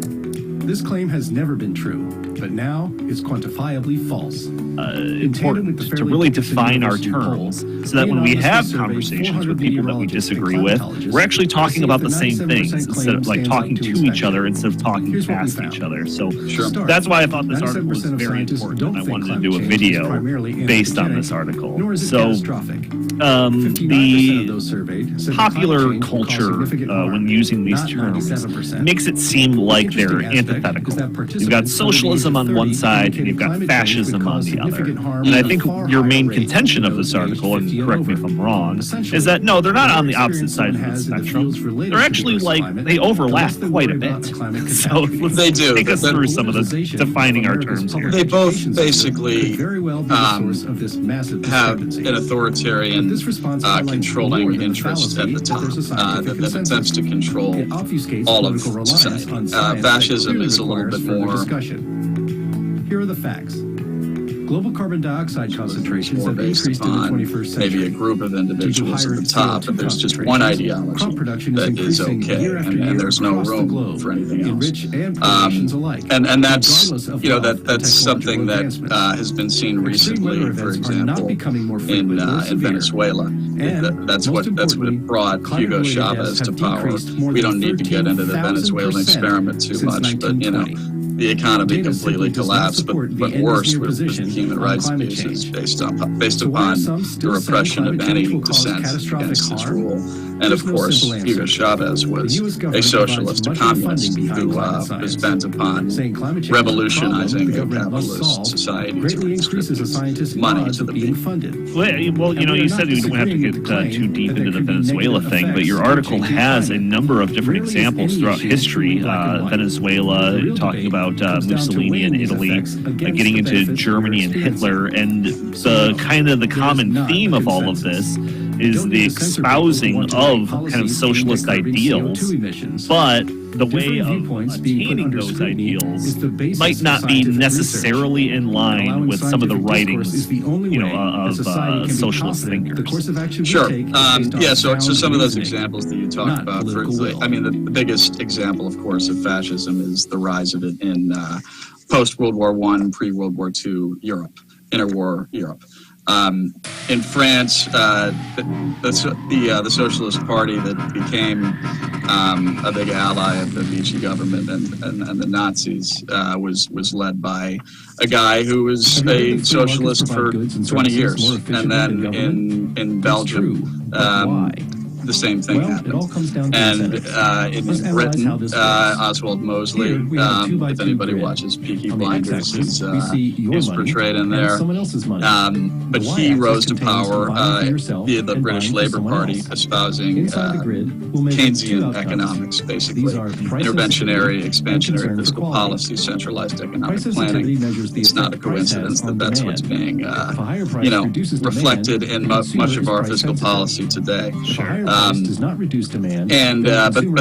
This claim has never been true, but now it's quantifiably false. Important to really define our terms so that when we have conversations with people that we disagree with, we're actually talking about the same things instead of like talking to each other instead of talking past each other. So that's why I thought this article was very important and I wanted to do a video based on this article. So the popular culture when using these terms makes it seem like they're antithetical. You've got socialism on one side and you've got fascism on the other. And I think your main contention of this article, and correct me if I'm wrong, is that no, they're not on the opposite side of the spectrum. They're actually they overlap quite a bit. So let's take us through some of the defining our terms here. They both basically have an authoritarian controlling interest at the top that attempts to control all of society. Fascism is a little bit more. Here are the facts. Global carbon dioxide concentrations have increased in the 21st century. Maybe a group of individuals at the top, but there's just one ideology that is okay, and there's no room for anything else. And that's that's something that has been seen recently, for example, in Venezuela. That's what brought Hugo Chavez to power. We don't need to get into the Venezuelan experiment too much, but the economy completely collapsed, but worse with the human rights abuses based upon the repression of any dissent against his rule. And of course, Hugo Chavez was a socialist, a communist who was bent upon revolutionizing a capitalist society to redistribute money to the people. Well, you said you don't have to get too deep into the Venezuela thing, but your article has a number of different examples throughout history. Venezuela, talking about Mussolini and Italy, getting into Germany and Hitler, and the common theme of all of this is the espousing of kind of socialist ideals, but the way of attaining those ideals might not be necessarily in line with some of the writings, of socialist thinkers. Sure. So some of those examples that you talked about, the biggest example, of course, of fascism is the rise of it in post-World War I, pre-World War II Europe, interwar Europe. In France, the Socialist Party that became a big ally of the Vichy government and the Nazis was led by a guy who was a socialist for 20 years. And then in Belgium, the same thing happened. It all comes down to and incentives. in Britain, Oswald Mosley, if anybody watches Peaky Blinders, is portrayed in there. But he rose to power via the British Labour Party, espousing Keynesian economics, basically. Interventionary, expansionary fiscal policy, centralized economic planning. It's not a coincidence that that's what's being, reflected in much of our fiscal policy today. But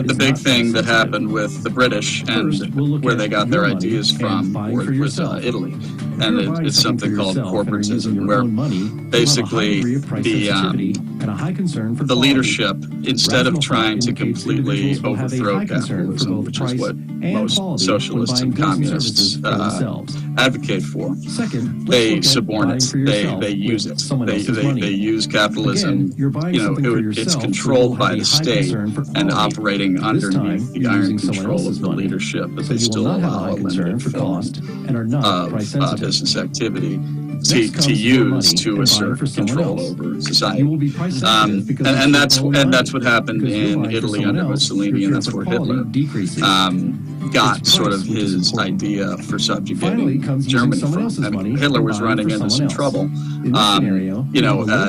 the big thing that happened with the British and where they got their ideas from was Italy. And it's something called corporatism, where basically the leadership, instead of trying to completely overthrow capitalism, which is what most socialists and communists advocate for, they subordinate, they use it. They use capitalism, it's controlled by the state and operating underneath the iron control of the leadership, but they still allow a limited film of business activity to use to assert control over society. And that's what happened in Italy under Mussolini, and that's where Hitler got sort of his idea for subjugating Germany from. I mean, Hitler was running into some trouble,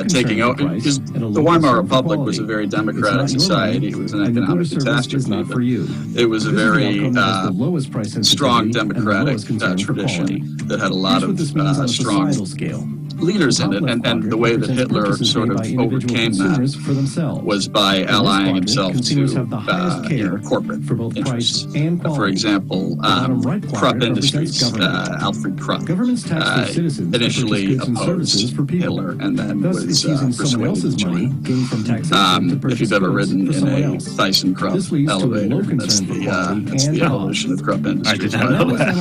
taking over. The Weimar Republic was a very democratic society. It was an economic catastrophe, but it was a very strong democratic tradition that had a lot of strong leaders in it, and the way that Hitler sort of overcame that was by allying himself to corporate interests. For example, Krupp Industries, Alfred Krupp, initially opposed Hitler and then was persuaded to join. If you've ever ridden in a Thyssen Krupp elevator, that's the evolution of Krupp Industries. I did not know that.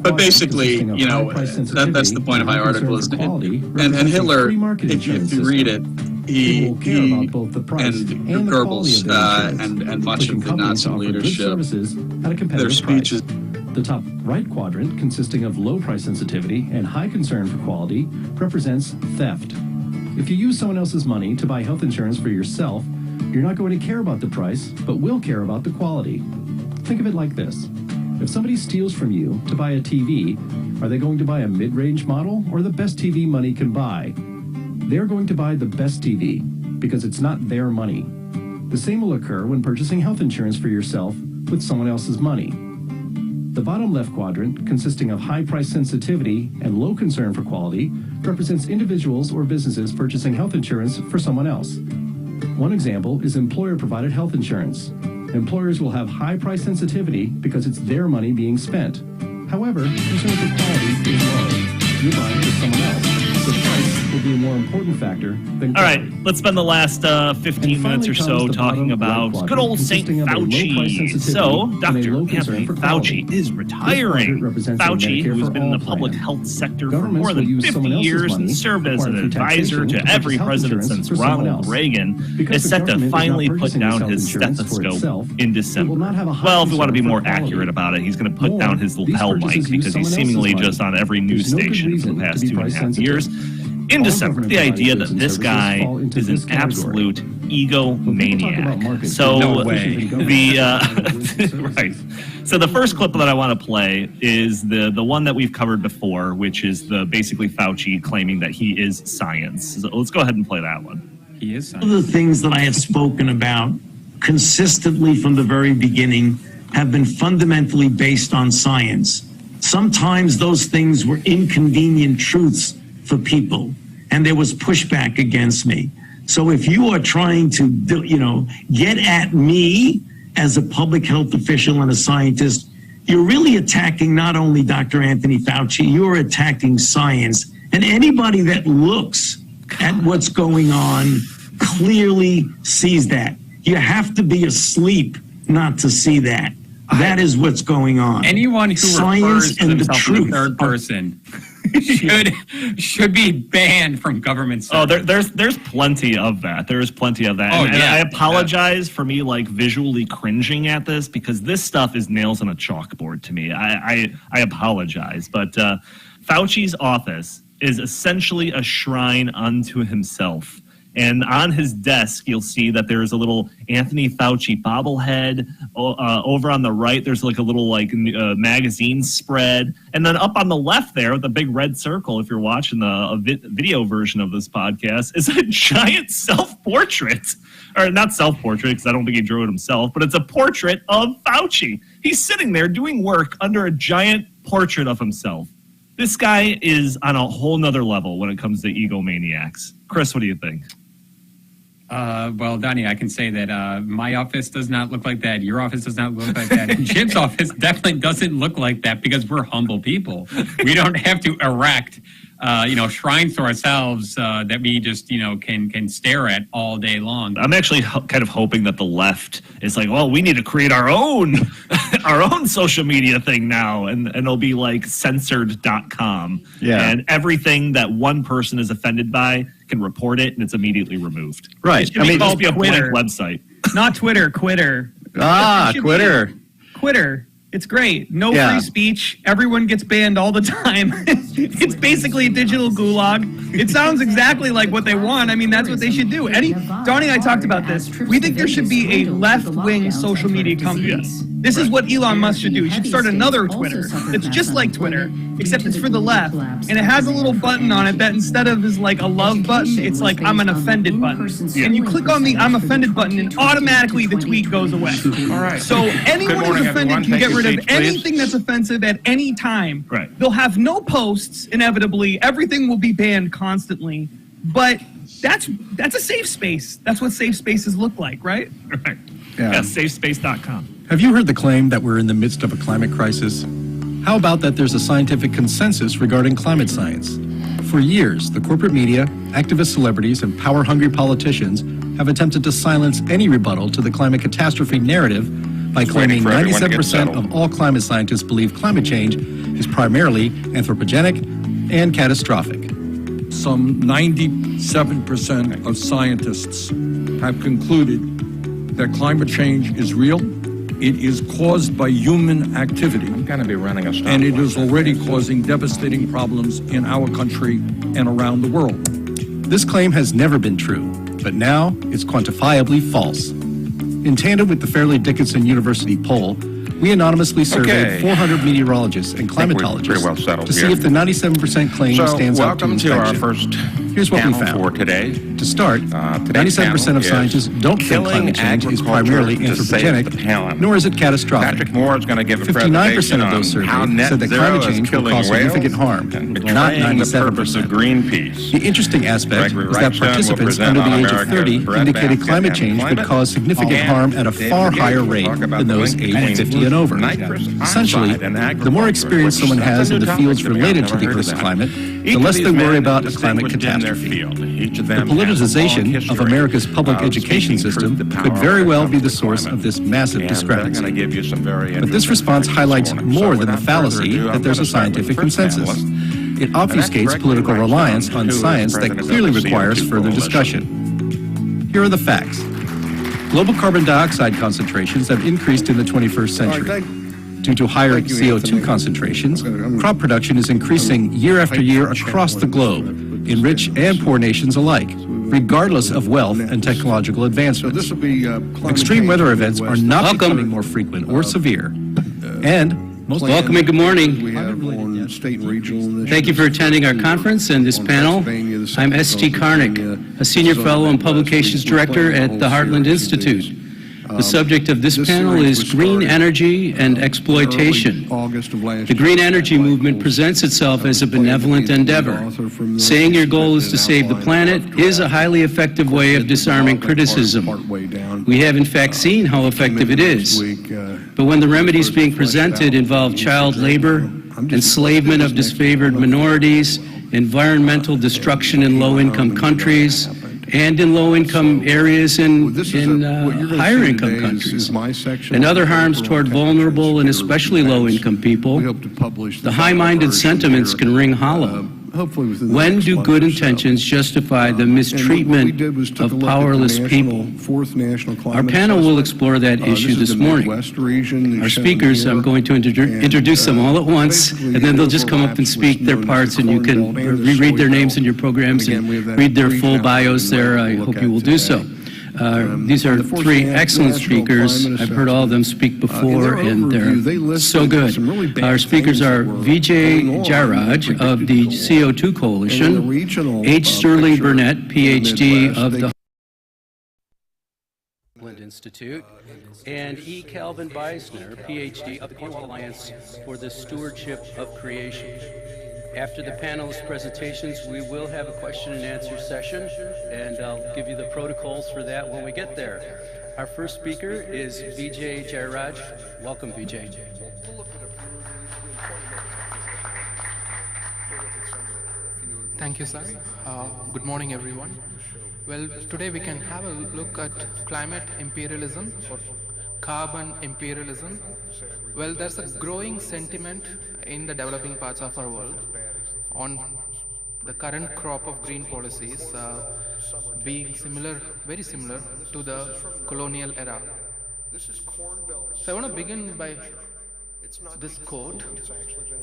But basically, that's the point of my article. And Hitler, if you read it, he and Goebbels and much of the Nazi leadership, their speeches. The top right quadrant, consisting of low price sensitivity and high concern for quality, represents theft. If you use someone else's money to buy health insurance for yourself, you're not going to care about the price, but will care about the quality. Think of it like this. If somebody steals from you to buy a TV, are they going to buy a mid-range model or the best TV money can buy? They're going to buy the best TV because it's not their money. The same will occur when purchasing health insurance for yourself with someone else's money. The bottom left quadrant, consisting of high price sensitivity and low concern for quality, represents individuals or businesses purchasing health insurance for someone else. One example is employer-provided health insurance. Employers will have high price sensitivity because it's their money being spent. However, concern for quality is low. You're buying for someone else. The price will be a more important factor than quality. All right, let's spend the last 15 minutes or so talking about good old St. Fauci. So, Dr. Anthony Fauci is retiring. Fauci, who has been in the public health sector for more than 50 years and served as an advisor to every president since Ronald Reagan, is set to finally put down his stethoscope in December. Well, if we want to be more accurate about it, he's going to put down his lapel mic because he's seemingly just on every news station for the past 2.5 years. In December, the idea that this guy is an absolute egomaniac. So right. So the first clip that I want to play is the one that we've covered before, which is the basically Fauci claiming that he is science. So let's go ahead and play that one. He is science. One of the things that I have spoken about consistently from the very beginning have been fundamentally based on science. Sometimes those things were inconvenient truths for people, and there was pushback against me. So if you are trying to, get at me as a public health official and a scientist, you're really attacking not only Dr. Anthony Fauci, you're attacking science. And anybody that looks at what's going on clearly sees that. You have to be asleep not to see that. That is what's going on. Anyone who science refers to and the themselves in truth the third person should be banned from government service. Oh, there's plenty of that. There's plenty of that. And I apologize for me visually cringing at this because this stuff is nails on a chalkboard to me. I apologize, but Fauci's office is essentially a shrine unto himself. And on his desk, you'll see that there's a little Anthony Fauci bobblehead. Over on the right, there's like a little magazine spread. And then up on the left there, with the big red circle, if you're watching the video version of this podcast, is a giant self-portrait. Or not self-portrait, because I don't think he drew it himself, but it's a portrait of Fauci. He's sitting there doing work under a giant portrait of himself. This guy is on a whole nother level when it comes to egomaniacs. Chris, what do you think? Well, Donnie, I can say that my office does not look like that. Your office does not look like that. And Jim's office definitely doesn't look like that because we're humble people. We don't have to erect, shrines to ourselves that we just, can stare at all day long. I'm actually kind of hoping that the left is like, well, we need to create our own social media thing now. And it'll be like censored.com. Yeah. And everything that one person is offended by can report it, and it's immediately removed. Right. It should just be a blank website. Not Twitter, Quitter. Quitter. Quitter. It's great. No free speech. Everyone gets banned all the time. It's basically a digital gulag. It sounds exactly like what they want. I mean, that's what they should do. Donnie and I talked about this. We think there should be a left-wing social media company. This is what Elon Musk should do. He should start another Twitter that's just like Twitter, except it's for the left. And it has a little button on it that instead of is like a love button, it's like I'm an offended button. And you click on the I'm offended button and automatically the tweet goes away. All right. So anyone who's offended can get rid of anything that's offensive at any time. Right. They'll have no posts, inevitably. Everything will be banned constantly. But that's a safe space. That's what safe spaces look like, right? Right. Yeah, safespace.com. Have you heard the claim that we're in the midst of a climate crisis? How about that there's a scientific consensus regarding climate science? For years, the corporate media, activist celebrities, and power-hungry politicians have attempted to silence any rebuttal to the climate catastrophe narrative by claiming 97% of all climate scientists believe climate change is primarily anthropogenic and catastrophic. Some 97% of scientists have concluded that climate change is real. It is caused by human activity. I'm going to be running a stop. And it is already causing devastating problems in our country and around the world. This claim has never been true, but now it's quantifiably false. In tandem with the Fairleigh Dickinson University poll, we anonymously surveyed 400 meteorologists and climatologists to see if the 97% claim stands up to inspection. Welcome to our first Here's what we found. for today. To start, 97% of scientists don't think climate change is primarily anthropogenic, nor is it catastrophic. Patrick Moore is going to give a 59% of those surveyed said that climate change will cause significant harm, not 97%. Of Greenpeace. The interesting aspect is that participants under the age of 30 indicated climate change would cause significant harm at a far higher rate than those aged 50 and over. Essentially, the more experience someone has in the fields related to the Earth's climate, the less they worry about a climate catastrophe. The politicization of America's public education system could very well be the source of this massive discrepancy. But this response highlights more than the fallacy that there's a scientific consensus. It obfuscates political reliance on science that clearly requires further discussion. Here are the facts. Global carbon dioxide concentrations have increased in the 21st century. Due to higher CO2 concentrations, crop production is increasing year after year across the globe, in rich and poor nations alike, regardless of wealth and technological advancements. Extreme weather events are not becoming more frequent or severe, and most welcome and good morning. Thank you for attending our conference and this panel. I'm S.T. Karnick, a senior fellow and publications director at the Heartland Institute. The subject of this panel is green energy and exploitation. The green energy movement presents itself as a benevolent endeavor. Saying your goal is to save the planet is a highly effective way of disarming criticism. We have in fact seen how effective it is. But when the remedies being presented involve child labor, enslavement of disfavored minorities, environmental destruction in low-income countries, and in low-income areas in higher-income countries, and other harms toward vulnerable and especially low-income people, the high-minded sentiments can ring hollow. hopefully within the When next do month good or so. intentions justify the And what we mistreatment did was took of a look at the powerless people? fourth national Our climate panel will assessment. explore that issue is this the morning. Midwest region, Our is shown speakers, here. I'm going to introduce them all at once, basically and then they'll it just come up and overlaps speak what's their known as parts, the and you can Corn Belt and the reread their Soy names Belt. in your programs And again, we have and that read their brief full outline bios there. we'll I look hope at you will do today. so. These are the fourth three National excellent speakers. Climate I've heard all of them speak before, and overview, they they're listed so good. some really bad Our speakers things are that were Vijay going on Jairaj that of the CO2 Coalition, And in the regional, H. Sterling picture Burnett, in the PhD Midwest, of they the Institute, and E. Calvin Beisner, PhD of the Cornwall Alliance for the Stewardship of Creation. After the panelists' presentations, we will have a question and answer session, and I'll give you the protocols for that when we get there. Our first speaker is Vijay Jairaj. Welcome, Vijay. Thank you, sir. Good morning, everyone. Well, today we can have a look at climate imperialism or carbon imperialism. Well, there's a growing sentiment in the developing parts of our world on the current crop of green policies being very similar to the colonial era. So I want to begin by this quote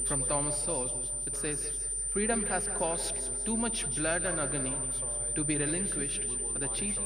from Thomas Sowell. It says, "Freedom has cost too much blood and agony to be relinquished for the cheap